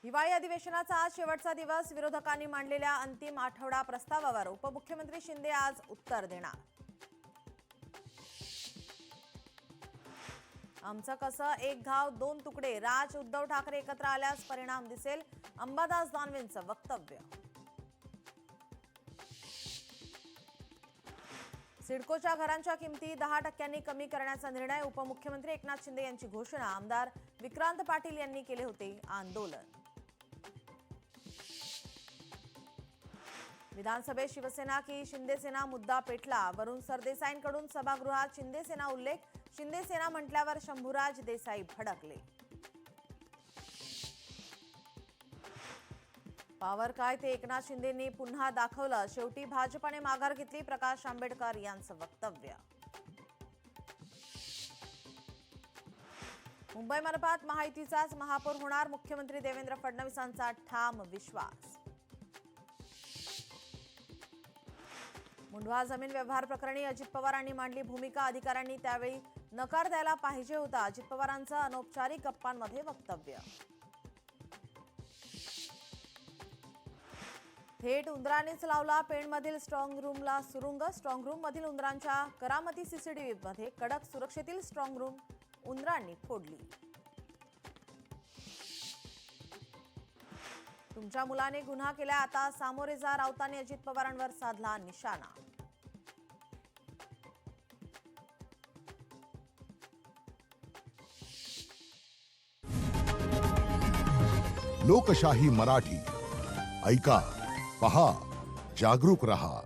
हिवाळी अधिवेशनाचा आज शेवटचा दिवस. विरोधकांनी मांडलेल्या अंतिम आठवडा प्रस्तावावर उपमुख्यमंत्री शिंदे आज उत्तर देणार. आमचं कसं एक घाव दोन तुकडे. राज उद्धव ठाकरे एकत्र आल्यास परिणाम दिसेल. अंबादास दानवेंचं वक्तव्य. सिडकोच्या घरांच्या किमती 10% कमी करण्याचा निर्णय. उपमुख्यमंत्री एकनाथ शिंदे यांची घोषणा. आमदार विक्रांत पाटील यांनी केले होते आंदोलन. विधानसभेत शिवसेना की शिंदेसेना मुद्दा पेटला. वरुण सरदेसाईंकडून सभागृहात शिंदेसेना उल्लेख. शिंदेसेना म्हटल्यावर शंभूराज देसाई भडकले. पावर काय ते एकनाथ शिंदेंनी पुन्हा दाखवलं. शेवटी भाजपाने माघार घेतली. प्रकाश आंबेडकर यांचं वक्तव्य. मुंबई मनपात महायुतीचाच महापौर होणार. मुख्यमंत्री देवेंद्र फडणवीसांचा ठाम विश्वास. मुंढवा जमीन व्यवहार प्रकरणी अजित पवारांनी मांडली भूमिका. अधिकाऱ्यांनी त्यावेळी नकार द्यायला पाहिजे होता. अजित पवारांचं अनौपचारिक गप्पांमध्ये वक्तव्य. थेट उंदरानेच लावला पेणमधील स्ट्रॉंग रूमला सुरुंग. स्ट्रॉंग रूम मधील उंदरांच्या करामती सीसीटीव्हीमध्ये कडक सुरक्षेतील स्ट्रॉंग रूम उंदरांनी फोडली. तुमच्या मुलाने गुन्हा केला, आता सामोरे जा. राऊतांनी अजित पवारांवर साधला निशाणा. लोकशाही मराठी ऐका, पहा, जागरूक रहा.